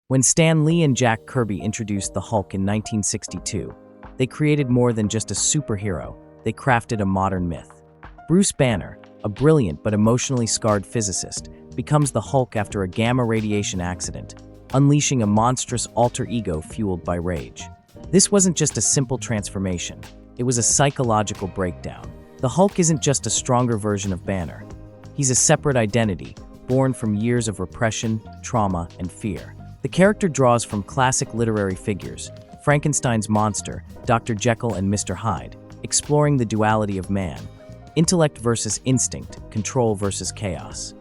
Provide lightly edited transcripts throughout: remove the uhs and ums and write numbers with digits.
When Stan Lee and Jack Kirby introduced the Hulk in 1962, they created more than just a superhero, they crafted a modern myth. Bruce Banner, a brilliant but emotionally scarred physicist, becomes the Hulk after a gamma radiation accident, unleashing a monstrous alter ego fueled by rage. This wasn't just a simple transformation, it was a psychological breakdown. The Hulk isn't just a stronger version of Banner. He's a separate identity, born from years of repression, trauma, and fear. The character draws from classic literary figures, Frankenstein's monster, Dr. Jekyll and Mr. Hyde, exploring the duality of man, intellect versus instinct, control versus chaos.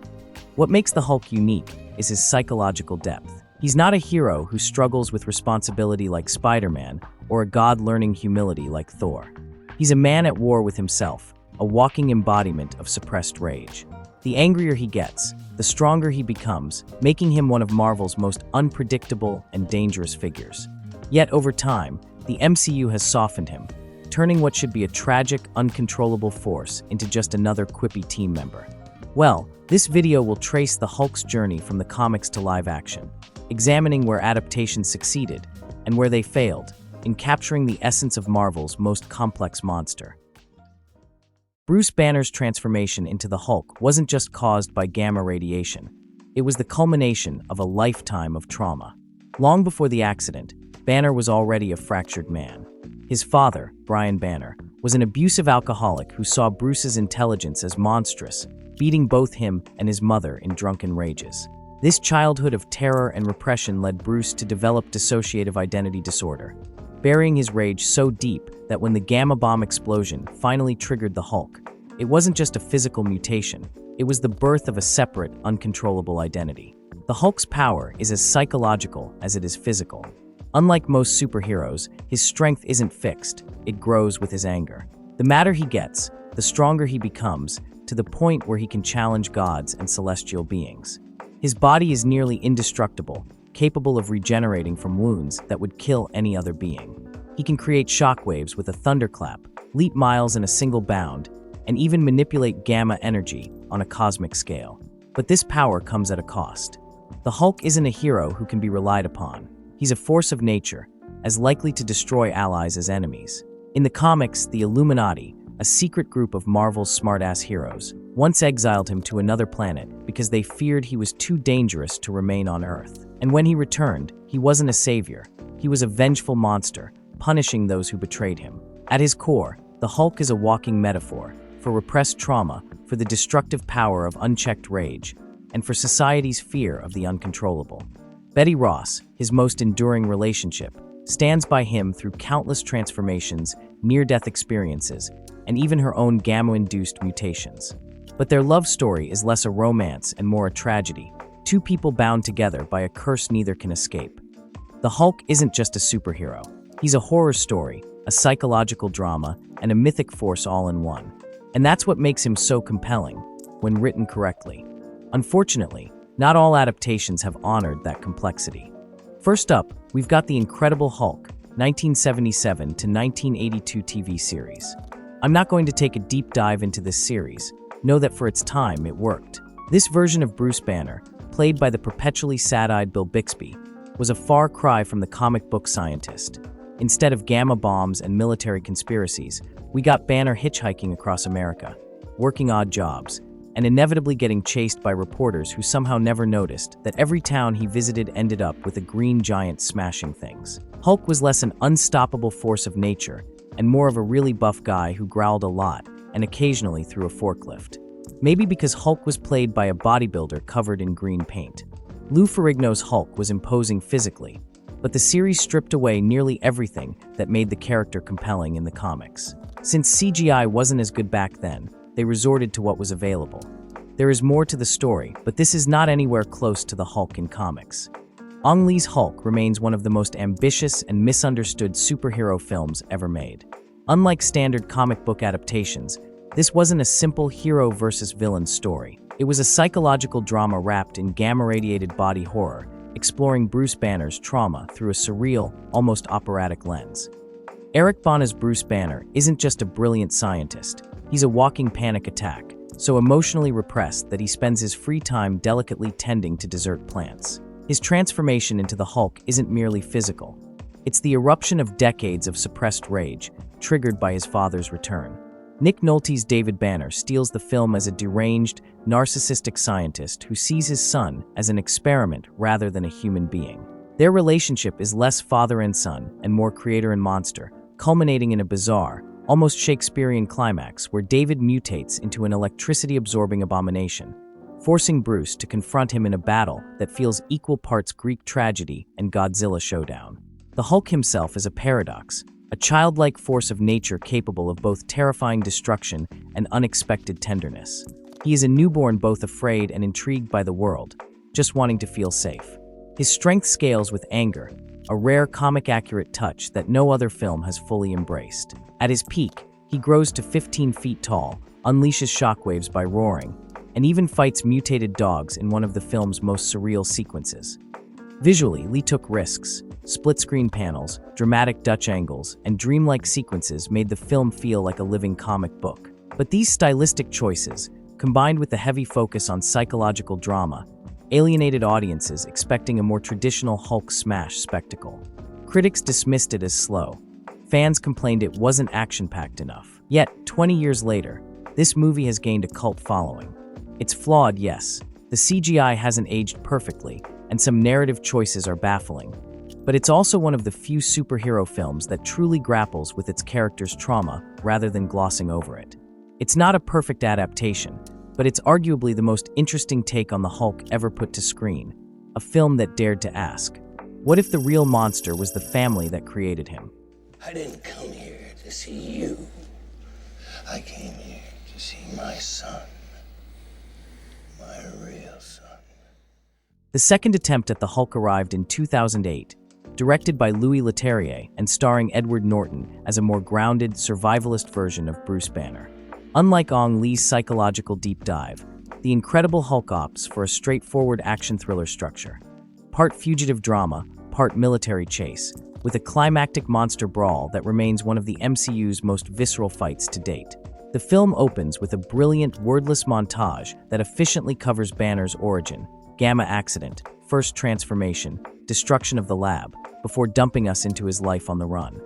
What makes the Hulk unique is his psychological depth. He's not a hero who struggles with responsibility like Spider-Man or a god learning humility like Thor. He's a man at war with himself, a walking embodiment of suppressed rage. The angrier he gets, the stronger he becomes, making him one of Marvel's most unpredictable and dangerous figures. Yet over time, the MCU has softened him, turning what should be a tragic, uncontrollable force into just another quippy team member. Well, this video will trace the Hulk's journey from the comics to live action, examining where adaptations succeeded and where they failed, in capturing the essence of Marvel's most complex monster. Bruce Banner's transformation into the Hulk wasn't just caused by gamma radiation. It was the culmination of a lifetime of trauma. Long before the accident, Banner was already a fractured man. His father, Brian Banner, was an abusive alcoholic who saw Bruce's intelligence as monstrous, beating both him and his mother in drunken rages. This childhood of terror and repression led Bruce to develop dissociative identity disorder, burying his rage so deep that when the gamma bomb explosion finally triggered the Hulk, it wasn't just a physical mutation, it was the birth of a separate, uncontrollable identity. The Hulk's power is as psychological as it is physical. Unlike most superheroes, his strength isn't fixed, it grows with his anger. The madder he gets, the stronger he becomes, to the point where he can challenge gods and celestial beings. His body is nearly indestructible, capable of regenerating from wounds that would kill any other being. He can create shockwaves with a thunderclap, leap miles in a single bound, and even manipulate gamma energy on a cosmic scale. But this power comes at a cost. The Hulk isn't a hero who can be relied upon. He's a force of nature, as likely to destroy allies as enemies. In the comics, the Illuminati, a secret group of Marvel's smart-ass heroes, once exiled him to another planet because they feared he was too dangerous to remain on Earth. And when he returned, he wasn't a savior. He was a vengeful monster, punishing those who betrayed him. At his core, the Hulk is a walking metaphor for repressed trauma, for the destructive power of unchecked rage, and for society's fear of the uncontrollable. Betty Ross, his most enduring relationship, stands by him through countless transformations, near-death experiences, and even her own gamma-induced mutations. But their love story is less a romance and more a tragedy, two people bound together by a curse neither can escape. The Hulk isn't just a superhero. He's a horror story, a psychological drama, and a mythic force all in one. And that's what makes him so compelling, when written correctly. Unfortunately, not all adaptations have honored that complexity. First up, we've got The Incredible Hulk, 1977 to 1982 TV series. I'm not going to take a deep dive into this series. Know that for its time, it worked. This version of Bruce Banner, played by the perpetually sad-eyed Bill Bixby, was a far cry from the comic book scientist. Instead of gamma bombs and military conspiracies, we got Banner hitchhiking across America, working odd jobs, and inevitably getting chased by reporters who somehow never noticed that every town he visited ended up with a green giant smashing things. Hulk was less an unstoppable force of nature and more of a really buff guy who growled a lot and occasionally threw a forklift. Maybe because Hulk was played by a bodybuilder covered in green paint. Lou Ferrigno's Hulk was imposing physically, but the series stripped away nearly everything that made the character compelling in the comics. Since CGI wasn't as good back then, they resorted to what was available. There is more to the story, but this is not anywhere close to the Hulk in comics. Ang Lee's Hulk remains one of the most ambitious and misunderstood superhero films ever made. Unlike standard comic book adaptations, this wasn't a simple hero versus villain story. It was a psychological drama wrapped in gamma-radiated body horror, exploring Bruce Banner's trauma through a surreal, almost operatic lens. Eric Bana's Bruce Banner isn't just a brilliant scientist. He's a walking panic attack, so emotionally repressed that he spends his free time delicately tending to desert plants. His transformation into the Hulk isn't merely physical. It's the eruption of decades of suppressed rage, triggered by his father's return. Nick Nolte's David Banner steals the film as a deranged, narcissistic scientist who sees his son as an experiment rather than a human being. Their relationship is less father and son and more creator and monster, culminating in a bizarre, almost Shakespearean climax where David mutates into an electricity-absorbing abomination, forcing Bruce to confront him in a battle that feels equal parts Greek tragedy and Godzilla showdown. The Hulk himself is a paradox, a childlike force of nature capable of both terrifying destruction and unexpected tenderness. He is a newborn both afraid and intrigued by the world, just wanting to feel safe. His strength scales with anger, a rare comic-accurate touch that no other film has fully embraced. At his peak, he grows to 15 feet tall, unleashes shockwaves by roaring, and even fights mutated dogs in one of the film's most surreal sequences. Visually, Lee took risks. Split-screen panels, dramatic Dutch angles, and dreamlike sequences made the film feel like a living comic book. But these stylistic choices, combined with the heavy focus on psychological drama, alienated audiences expecting a more traditional Hulk smash spectacle. Critics dismissed it as slow. Fans complained it wasn't action-packed enough. Yet, 20 years later, this movie has gained a cult following. It's flawed, yes. The CGI hasn't aged perfectly, and some narrative choices are baffling. But it's also one of the few superhero films that truly grapples with its character's trauma rather than glossing over it. It's not a perfect adaptation, but it's arguably the most interesting take on the Hulk ever put to screen, a film that dared to ask, what if the real monster was the family that created him? I didn't come here to see you. I came here to see my son. My real son. The second attempt at the Hulk arrived in 2008, directed by Louis Leterrier and starring Edward Norton as a more grounded, survivalist version of Bruce Banner. Unlike Ang Lee's psychological deep dive, The Incredible Hulk opts for a straightforward action thriller structure. Part fugitive drama, part military chase, with a climactic monster brawl that remains one of the MCU's most visceral fights to date. The film opens with a brilliant, wordless montage that efficiently covers Banner's origin, gamma accident, first transformation, destruction of the lab, before dumping us into his life on the run.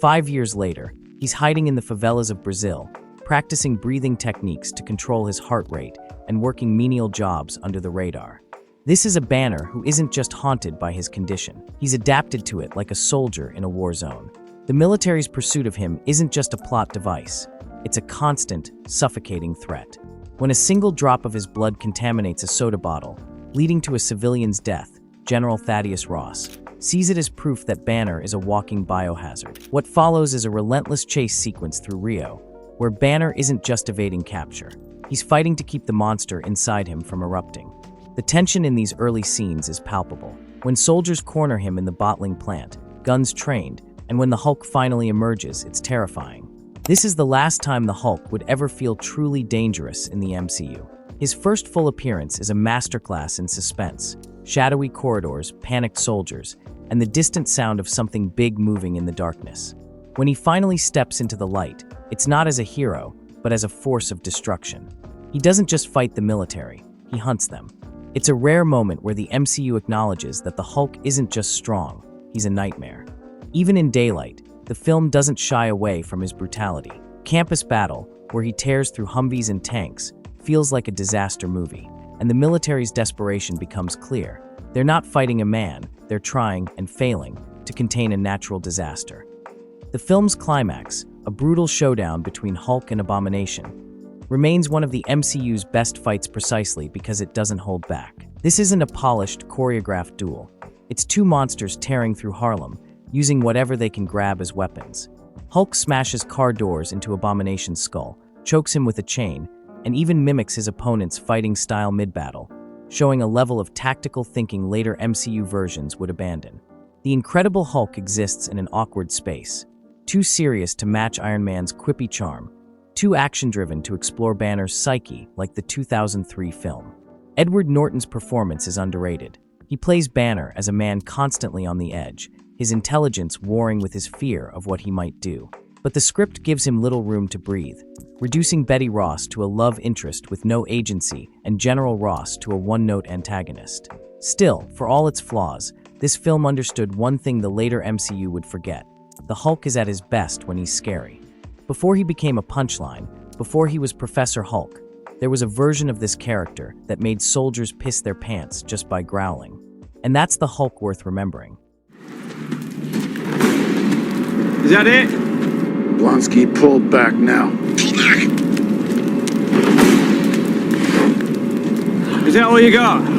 5 years later, he's hiding in the favelas of Brazil, practicing breathing techniques to control his heart rate and working menial jobs under the radar. This is a Banner who isn't just haunted by his condition. He's adapted to it like a soldier in a war zone. The military's pursuit of him isn't just a plot device. It's a constant, suffocating threat. When a single drop of his blood contaminates a soda bottle, leading to a civilian's death, General Thaddeus Ross sees it as proof that Banner is a walking biohazard. What follows is a relentless chase sequence through Rio, where Banner isn't just evading capture. He's fighting to keep the monster inside him from erupting. The tension in these early scenes is palpable. When soldiers corner him in the bottling plant, guns trained, and when the Hulk finally emerges, it's terrifying. This is the last time the Hulk would ever feel truly dangerous in the MCU. His first full appearance is a masterclass in suspense, shadowy corridors, panicked soldiers, and the distant sound of something big moving in the darkness. When he finally steps into the light, it's not as a hero, but as a force of destruction. He doesn't just fight the military, he hunts them. It's a rare moment where the MCU acknowledges that the Hulk isn't just strong, he's a nightmare. Even in daylight, the film doesn't shy away from his brutality. Campus Battle, where he tears through Humvees and tanks, feels like a disaster movie, and the military's desperation becomes clear. They're not fighting a man, they're trying, and failing, to contain a natural disaster. The film's climax, a brutal showdown between Hulk and Abomination, remains one of the MCU's best fights precisely because it doesn't hold back. This isn't a polished, choreographed duel. It's two monsters tearing through Harlem, using whatever they can grab as weapons. Hulk smashes car doors into Abomination's skull, chokes him with a chain, and even mimics his opponent's fighting style mid-battle, showing a level of tactical thinking later MCU versions would abandon. The Incredible Hulk exists in an awkward space, too serious to match Iron Man's quippy charm, too action-driven to explore Banner's psyche like the 2003 film. Edward Norton's performance is underrated. He plays Banner as a man constantly on the edge, his intelligence warring with his fear of what he might do. But the script gives him little room to breathe, reducing Betty Ross to a love interest with no agency and General Ross to a one-note antagonist. Still, for all its flaws, this film understood one thing the later MCU would forget. The Hulk is at his best when he's scary. Before he became a punchline, before he was Professor Hulk, there was a version of this character that made soldiers piss their pants just by growling. And that's the Hulk worth remembering. Is that it? Blonsky, pull back now. Pull back! Is that all you got?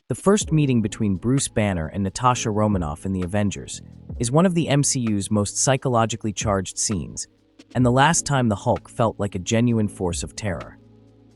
The first meeting between Bruce Banner and Natasha Romanoff in The Avengers is one of the MCU's most psychologically charged scenes, and the last time the Hulk felt like a genuine force of terror.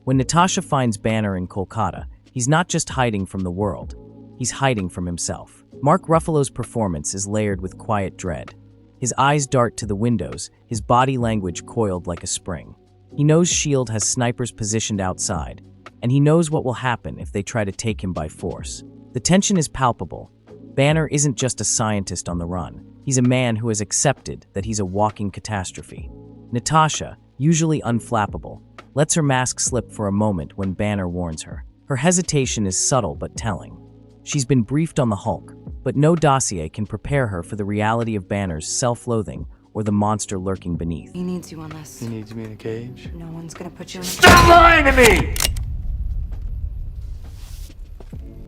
When Natasha finds Banner in Kolkata, he's not just hiding from the world, he's hiding from himself. Mark Ruffalo's performance is layered with quiet dread. His eyes dart to the windows, his body language coiled like a spring. He knows S.H.I.E.L.D. has snipers positioned outside, and he knows what will happen if they try to take him by force. The tension is palpable. Banner isn't just a scientist on the run. He's a man who has accepted that he's a walking catastrophe. Natasha, usually unflappable, lets her mask slip for a moment when Banner warns her. Her hesitation is subtle but telling. She's been briefed on the Hulk, but no dossier can prepare her for the reality of Banner's self-loathing or the monster lurking beneath. He needs you on this. He needs me in a cage. No one's gonna put you in a Stop lying to me!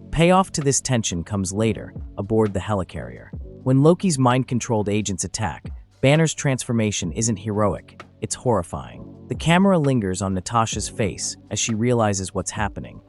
Payoff to this tension comes later, aboard the Helicarrier. When Loki's mind-controlled agents attack, Banner's transformation isn't heroic, it's horrifying. The camera lingers on Natasha's face as she realizes what's happening.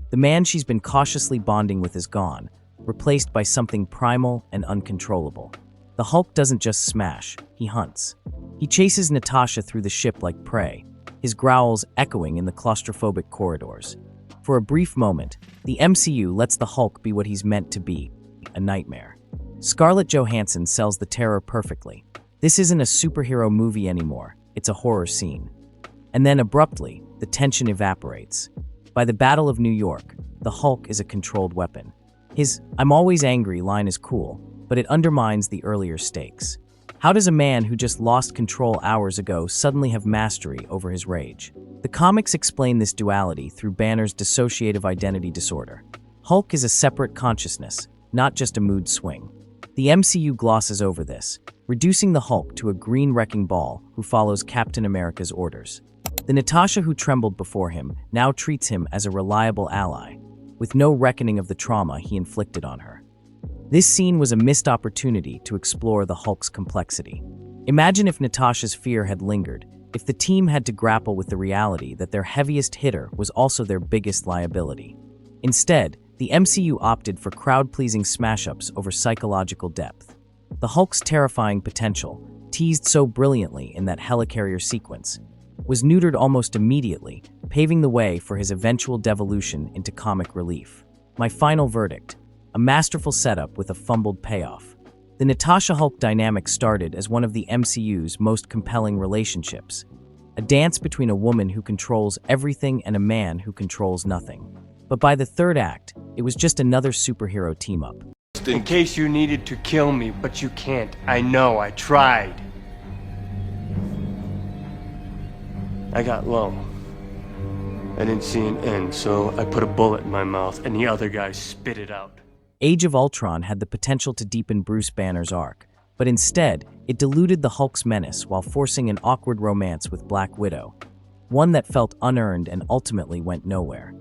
The man she's been cautiously bonding with is gone, replaced by something primal and uncontrollable. The Hulk doesn't just smash, he hunts. He chases Natasha through the ship like prey, his growls echoing in the claustrophobic corridors. For a brief moment, the MCU lets the Hulk be what he's meant to be, a nightmare. Scarlett Johansson sells the terror perfectly. This isn't a superhero movie anymore, it's a horror scene. And then abruptly, the tension evaporates. By the Battle of New York, the Hulk is a controlled weapon. His "I'm always angry" line is cool, but it undermines the earlier stakes. How does a man who just lost control hours ago suddenly have mastery over his rage? The comics explain this duality through Banner's dissociative identity disorder. Hulk is a separate consciousness, not just a mood swing. The MCU glosses over this, reducing the Hulk to a green wrecking ball who follows Captain America's orders. The Natasha who trembled before him now treats him as a reliable ally, with no reckoning of the trauma he inflicted on her. This scene was a missed opportunity to explore the Hulk's complexity. Imagine if Natasha's fear had lingered, if the team had to grapple with the reality that their heaviest hitter was also their biggest liability. Instead, the MCU opted for crowd-pleasing smash-ups over psychological depth. The Hulk's terrifying potential, teased so brilliantly in that Helicarrier sequence, was neutered almost immediately, paving the way for his eventual devolution into comic relief. My final verdict: a masterful setup with a fumbled payoff. The Natasha-Hulk dynamic started as one of the MCU's most compelling relationships, a dance between a woman who controls everything and a man who controls nothing. But by the third act, it was just another superhero team-up. In case you needed to kill me, but you can't. I know, I tried. I got low. I didn't see an end, so I put a bullet in my mouth and the other guy spit it out. Age of Ultron had the potential to deepen Bruce Banner's arc, but instead, it diluted the Hulk's menace while forcing an awkward romance with Black Widow, one that felt unearned and ultimately went nowhere.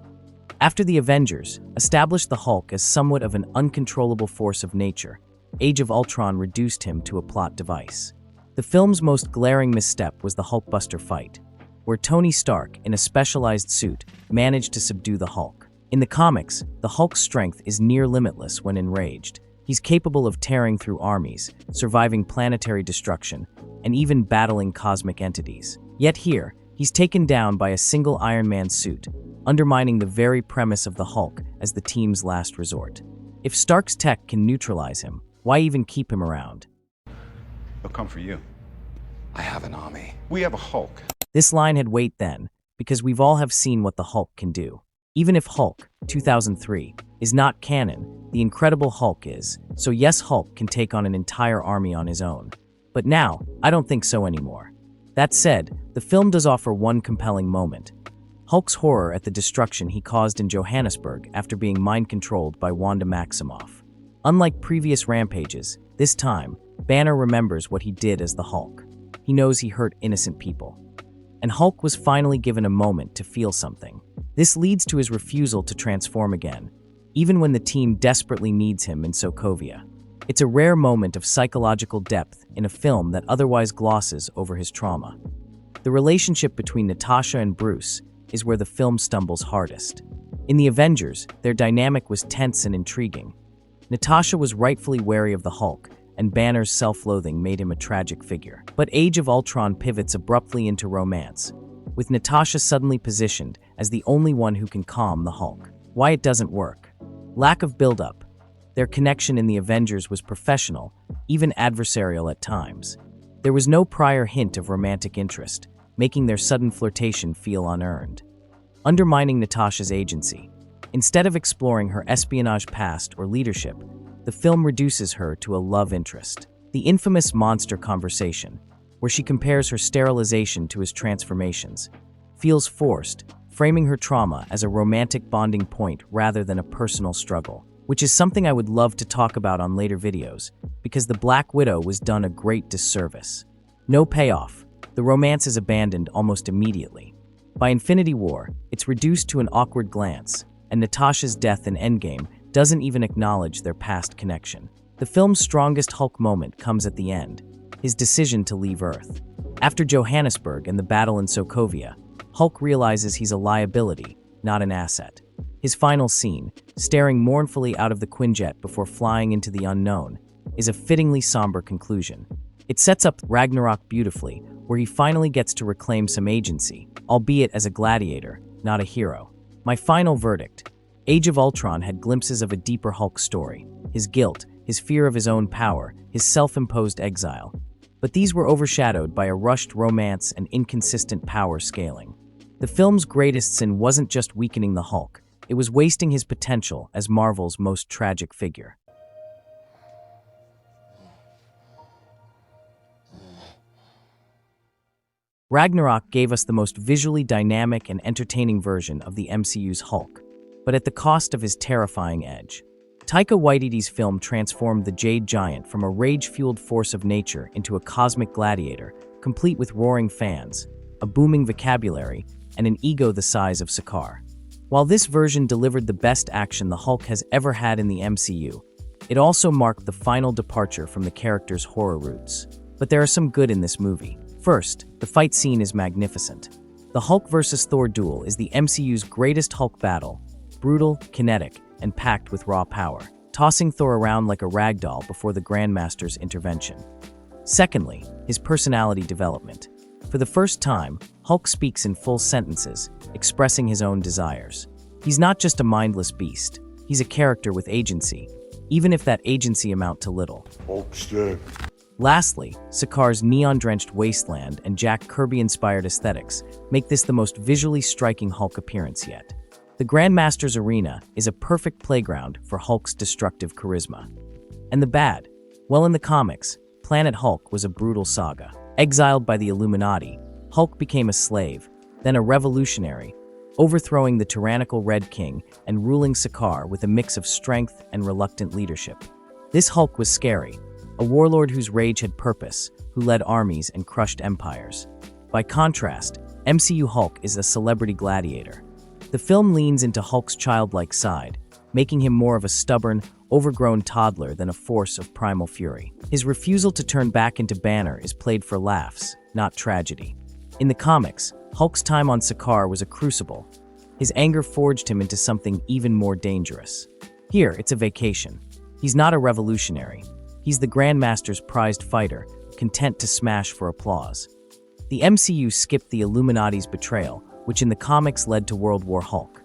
After the Avengers established the Hulk as somewhat of an uncontrollable force of nature, Age of Ultron reduced him to a plot device. The film's most glaring misstep was the Hulkbuster fight, where Tony Stark, in a specialized suit, managed to subdue the Hulk. In the comics, the Hulk's strength is near limitless when enraged. He's capable of tearing through armies, surviving planetary destruction, and even battling cosmic entities. Yet here, he's taken down by a single Iron Man suit, undermining the very premise of the Hulk as the team's last resort. If Stark's tech can neutralize him, why even keep him around? They'll come for you. I have an army. We have a Hulk. This line had weight then, because we've all have seen what the Hulk can do. Even if Hulk, 2003, is not canon, the Incredible Hulk is, so yes, Hulk can take on an entire army on his own. But now, I don't think so anymore. That said, the film does offer one compelling moment. Hulk's horror at the destruction he caused in Johannesburg after being mind-controlled by Wanda Maximoff. Unlike previous rampages, this time, Banner remembers what he did as the Hulk. He knows he hurt innocent people. And Hulk was finally given a moment to feel something. This leads to his refusal to transform again, even when the team desperately needs him in Sokovia. It's a rare moment of psychological depth in a film that otherwise glosses over his trauma. The relationship between Natasha and Bruce is where the film stumbles hardest. In The Avengers, their dynamic was tense and intriguing. Natasha was rightfully wary of the Hulk, and Banner's self-loathing made him a tragic figure. But Age of Ultron pivots abruptly into romance, with Natasha suddenly positioned as the only one who can calm the Hulk. Why it doesn't work? Lack of build-up. Their connection in The Avengers was professional, even adversarial at times. There was no prior hint of romantic interest, making their sudden flirtation feel unearned. Undermining Natasha's agency. Instead of exploring her espionage past or leadership, the film reduces her to a love interest. The infamous monster conversation, where she compares her sterilization to his transformations, feels forced, framing her trauma as a romantic bonding point rather than a personal struggle, which is something I would love to talk about on later videos, because the Black Widow was done a great disservice. No payoff. The romance is abandoned almost immediately. By Infinity War, it's reduced to an awkward glance, and Natasha's death in Endgame doesn't even acknowledge their past connection. The film's strongest Hulk moment comes at the end, his decision to leave Earth. After Johannesburg and the battle in Sokovia, Hulk realizes he's a liability, not an asset. His final scene, staring mournfully out of the Quinjet before flying into the unknown, is a fittingly somber conclusion. It sets up Ragnarok beautifully, where he finally gets to reclaim some agency, albeit as a gladiator, not a hero. My final verdict: Age of Ultron had glimpses of a deeper Hulk story, his guilt, his fear of his own power, his self-imposed exile. But these were overshadowed by a rushed romance and inconsistent power scaling. The film's greatest sin wasn't just weakening the Hulk, it was wasting his potential as Marvel's most tragic figure. Ragnarok gave us the most visually dynamic and entertaining version of the MCU's Hulk, but at the cost of his terrifying edge. Taika Waititi's film transformed the Jade Giant from a rage-fueled force of nature into a cosmic gladiator, complete with roaring fans, a booming vocabulary, and an ego the size of Sakaar. While this version delivered the best action the Hulk has ever had in the MCU, it also marked the final departure from the character's horror roots. But there are some good in this movie. First, the fight scene is magnificent. The Hulk vs. Thor duel is the MCU's greatest Hulk battle, brutal, kinetic, and packed with raw power, tossing Thor around like a ragdoll before the Grandmaster's intervention. Secondly, his personality development. For the first time, Hulk speaks in full sentences, expressing his own desires. He's not just a mindless beast, he's a character with agency, even if that agency amount to little. Hulk's dead. Lastly, Sakaar's neon-drenched wasteland and Jack Kirby-inspired aesthetics make this the most visually striking Hulk appearance yet. The Grandmaster's Arena is a perfect playground for Hulk's destructive charisma. And the bad? Well, in the comics, Planet Hulk was a brutal saga. Exiled by the Illuminati, Hulk became a slave, then a revolutionary, overthrowing the tyrannical Red King and ruling Sakaar with a mix of strength and reluctant leadership. This Hulk was scary, a warlord whose rage had purpose, who led armies and crushed empires. By contrast, MCU Hulk is a celebrity gladiator. The film leans into Hulk's childlike side, making him more of a stubborn, overgrown toddler than a force of primal fury. His refusal to turn back into Banner is played for laughs, not tragedy. In the comics, Hulk's time on Sakaar was a crucible. His anger forged him into something even more dangerous. Here, it's a vacation. He's not a revolutionary. He's the Grandmaster's prized fighter, content to smash for applause. The MCU skipped the Illuminati's betrayal, which in the comics led to World War Hulk,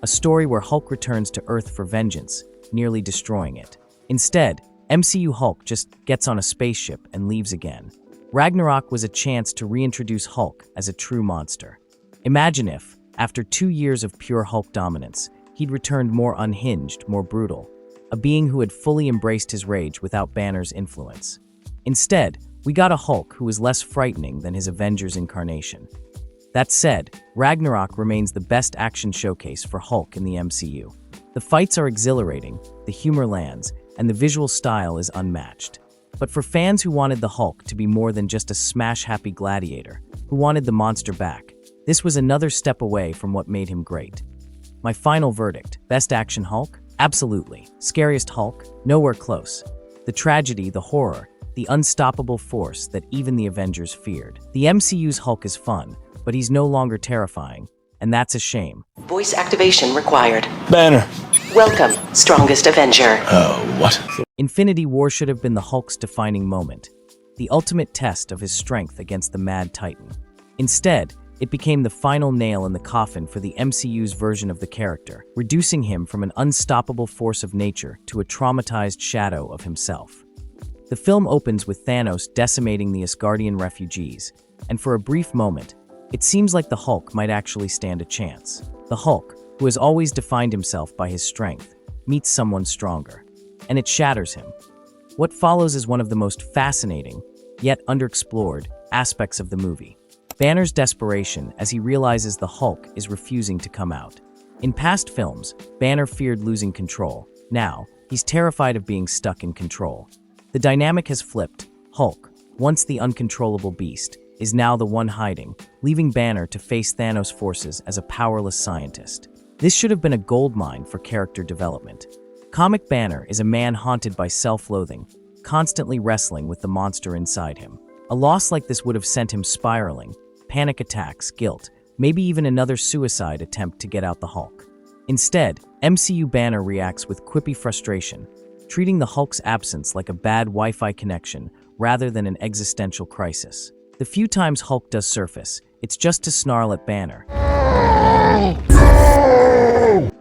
a story where Hulk returns to Earth for vengeance, nearly destroying it. Instead, MCU Hulk just gets on a spaceship and leaves again. Ragnarok was a chance to reintroduce Hulk as a true monster. Imagine if, after 2 years of pure Hulk dominance, he'd returned more unhinged, more brutal, a being who had fully embraced his rage without Banner's influence. Instead, we got a Hulk who was less frightening than his Avengers incarnation. That said, Ragnarok remains the best action showcase for Hulk in the MCU. The fights are exhilarating, the humor lands, and the visual style is unmatched. But for fans who wanted the Hulk to be more than just a smash-happy gladiator, who wanted the monster back, this was another step away from what made him great. My final verdict: best action Hulk? Absolutely. Scariest Hulk? Nowhere close. The tragedy, the horror, the unstoppable force that even the Avengers feared. The MCU's Hulk is fun, but he's no longer terrifying, and that's a shame. Voice activation required. Banner. Welcome, strongest Avenger. What? Infinity War should have been the Hulk's defining moment, the ultimate test of his strength against the Mad Titan. Instead, it became the final nail in the coffin for the MCU's version of the character, reducing him from an unstoppable force of nature to a traumatized shadow of himself. The film opens with Thanos decimating the Asgardian refugees, and for a brief moment, it seems like the Hulk might actually stand a chance. The Hulk, who has always defined himself by his strength, meets someone stronger, and it shatters him. What follows is one of the most fascinating, yet underexplored, aspects of the movie. Banner's desperation as he realizes the Hulk is refusing to come out. In past films, Banner feared losing control. Now, he's terrified of being stuck in control. The dynamic has flipped. Hulk, once the uncontrollable beast, is now the one hiding, leaving Banner to face Thanos' forces as a powerless scientist. This should have been a goldmine for character development. Comic Banner is a man haunted by self-loathing, constantly wrestling with the monster inside him. A loss like this would have sent him spiraling, panic attacks, guilt, maybe even another suicide attempt to get out the Hulk. Instead, MCU Banner reacts with quippy frustration, treating the Hulk's absence like a bad Wi-Fi connection rather than an existential crisis. The few times Hulk does surface, it's just to snarl at Banner.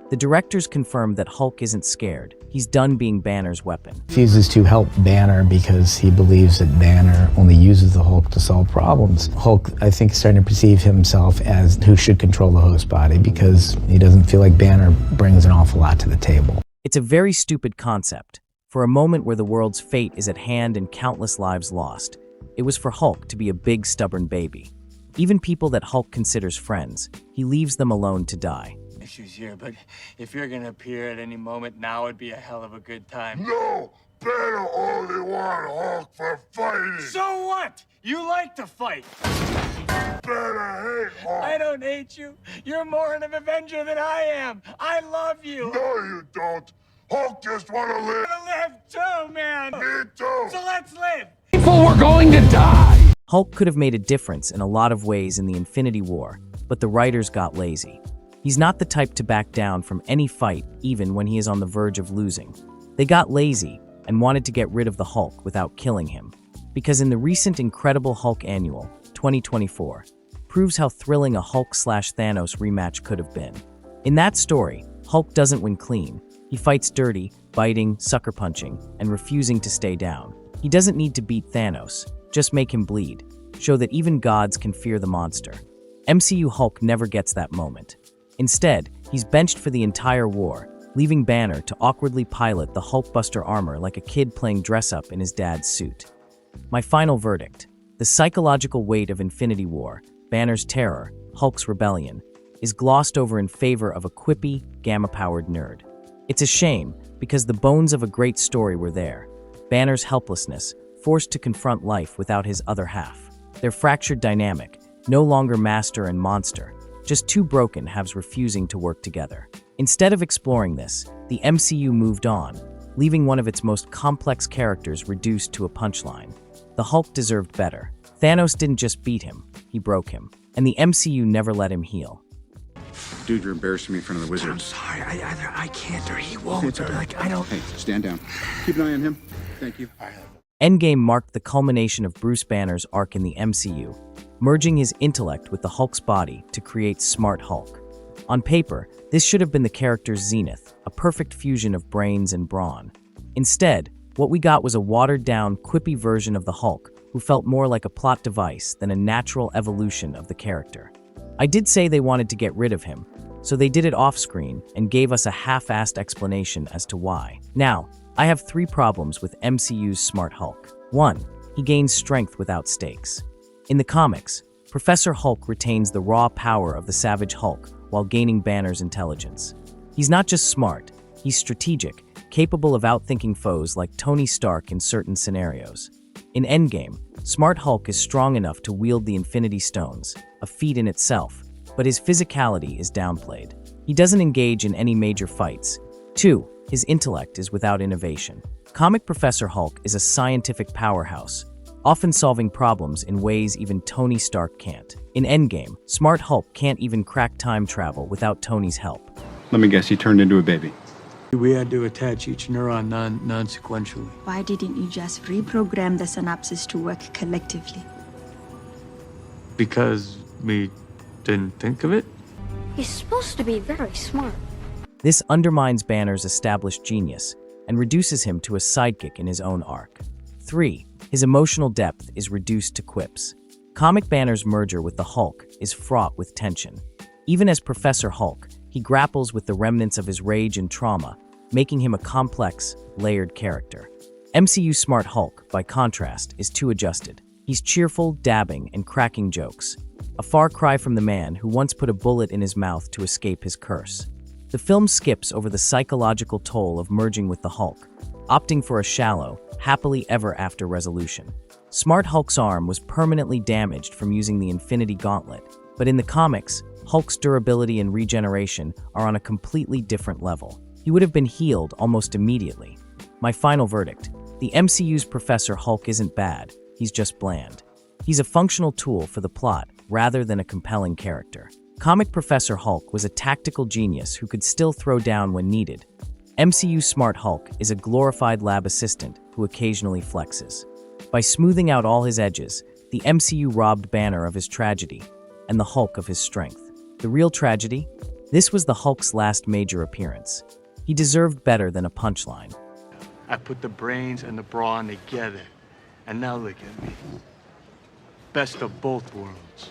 The directors confirmed that Hulk isn't scared. He's done being Banner's weapon. Refuses to help Banner because he believes that Banner only uses the Hulk to solve problems. Hulk, I think, is starting to perceive himself as who should control the host body because he doesn't feel like Banner brings an awful lot to the table. It's a very stupid concept. For a moment where the world's fate is at hand and countless lives lost, it was for Hulk to be a big, stubborn baby. Even people that Hulk considers friends, he leaves them alone to die. Issues here, but if you're gonna appear at any moment, now would be a hell of a good time. No! Banner only want Hulk for fighting! So what? You like to fight. Banner hate Hulk! I don't hate you. You're more of an Avenger than I am. I love you. No, you don't! Hulk just wanna live! I live too, man. Me too! So let's live. People were going to die! Hulk could have made a difference in a lot of ways in the Infinity War, but the writers got lazy. He's not the type to back down from any fight, even when he is on the verge of losing. They got lazy and wanted to get rid of the Hulk without killing him, because in the recent Incredible Hulk Annual, 2024, proves how thrilling a Hulk/Thanos rematch could have been. In that story, Hulk doesn't win clean. He fights dirty, biting, sucker punching, and refusing to stay down. He doesn't need to beat Thanos, just make him bleed, show that even gods can fear the monster. MCU Hulk never gets that moment. Instead, he's benched for the entire war, leaving Banner to awkwardly pilot the Hulkbuster armor like a kid playing dress-up in his dad's suit. My final verdict: the psychological weight of Infinity War, Banner's terror, Hulk's rebellion, is glossed over in favor of a quippy, gamma-powered nerd. It's a shame, because the bones of a great story were there. Banner's helplessness, forced to confront life without his other half. Their fractured dynamic, no longer master and monster, just two broken halves refusing to work together. Instead of exploring this, the MCU moved on, leaving one of its most complex characters reduced to a punchline. The Hulk deserved better. Thanos didn't just beat him, he broke him. And the MCU never let him heal. Dude, you're embarrassing me in front of the wizard. I'm sorry, either I can't or he won't. It's all right. Like, I don't... Hey, stand down. Keep an eye on him. Thank you. Endgame marked the culmination of Bruce Banner's arc in the MCU, merging his intellect with the Hulk's body to create Smart Hulk. On paper, this should have been the character's zenith, a perfect fusion of brains and brawn. Instead, what we got was a watered-down, quippy version of the Hulk who felt more like a plot device than a natural evolution of the character. I did say they wanted to get rid of him, so they did it off-screen and gave us a half-assed explanation as to why. Now, I have 3 problems with MCU's Smart Hulk. 1. He gains strength without stakes. In the comics, Professor Hulk retains the raw power of the Savage Hulk while gaining Banner's intelligence. He's not just smart, he's strategic, capable of outthinking foes like Tony Stark in certain scenarios. In Endgame, Smart Hulk is strong enough to wield the Infinity Stones, a feat in itself, but his physicality is downplayed. He doesn't engage in any major fights. 2. His intellect is without innovation. Comic Professor Hulk is a scientific powerhouse, often solving problems in ways even Tony Stark can't. In Endgame, Smart Hulk can't even crack time travel without Tony's help. Let me guess, he turned into a baby. We had to attach each neuron non-sequentially. Why didn't you just reprogram the synapses to work collectively? Because we didn't think of it? He's supposed to be very smart. This undermines Banner's established genius and reduces him to a sidekick in his own arc. 3. His emotional depth is reduced to quips. Comic Banner's merger with the Hulk is fraught with tension. Even as Professor Hulk, he grapples with the remnants of his rage and trauma, making him a complex, layered character. MCU Smart Hulk, by contrast, is too adjusted. He's cheerful, dabbing, and cracking jokes. A far cry from the man who once put a bullet in his mouth to escape his curse. The film skips over the psychological toll of merging with the Hulk, opting for a shallow, happily ever after resolution. Smart Hulk's arm was permanently damaged from using the Infinity Gauntlet, but in the comics, Hulk's durability and regeneration are on a completely different level. He would have been healed almost immediately. My final verdict: the MCU's Professor Hulk isn't bad, he's just bland. He's a functional tool for the plot rather than a compelling character. Comic Professor Hulk was a tactical genius who could still throw down when needed. MCU Smart Hulk is a glorified lab assistant who occasionally flexes. By smoothing out all his edges, the MCU robbed Banner of his tragedy and the Hulk of his strength. The real tragedy? This was the Hulk's last major appearance. He deserved better than a punchline. I put the brains and the brawn together, and now look at me. Best of both worlds.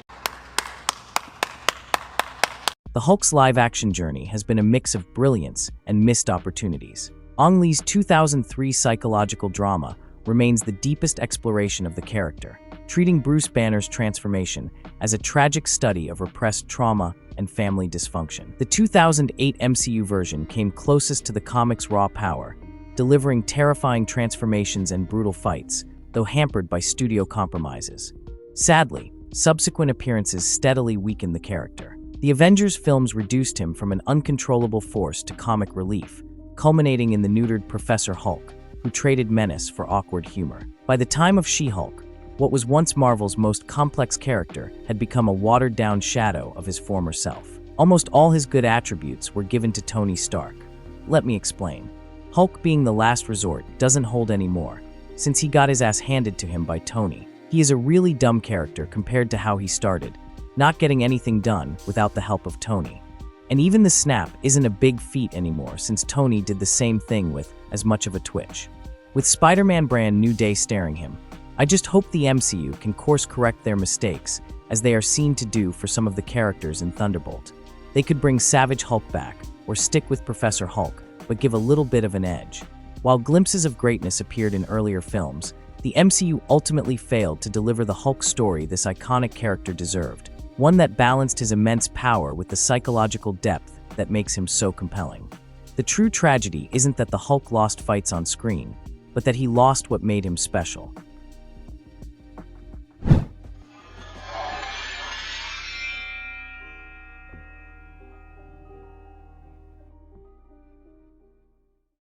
The Hulk's live-action journey has been a mix of brilliance and missed opportunities. Ang Lee's 2003 psychological drama remains the deepest exploration of the character, treating Bruce Banner's transformation as a tragic study of repressed trauma and family dysfunction. The 2008 MCU version came closest to the comic's raw power, delivering terrifying transformations and brutal fights, though hampered by studio compromises. Sadly, subsequent appearances steadily weakened the character. The Avengers films reduced him from an uncontrollable force to comic relief, culminating in the neutered Professor Hulk, who traded menace for awkward humor. By the time of She-Hulk, what was once Marvel's most complex character had become a watered-down shadow of his former self. Almost all his good attributes were given to Tony Stark. Let me explain. Hulk being the last resort doesn't hold anymore, since he got his ass handed to him by Tony. He is a really dumb character compared to how he started, not getting anything done without the help of Tony. And even the snap isn't a big feat anymore since Tony did the same thing with as much of a twitch. With Spider-Man brand New Day staring him, I just hope the MCU can course-correct their mistakes, as they are seen to do for some of the characters in Thunderbolt. They could bring Savage Hulk back, or stick with Professor Hulk, but give a little bit of an edge. While glimpses of greatness appeared in earlier films, the MCU ultimately failed to deliver the Hulk story this iconic character deserved, one that balanced his immense power with the psychological depth that makes him so compelling. The true tragedy isn't that the Hulk lost fights on screen, but that he lost what made him special.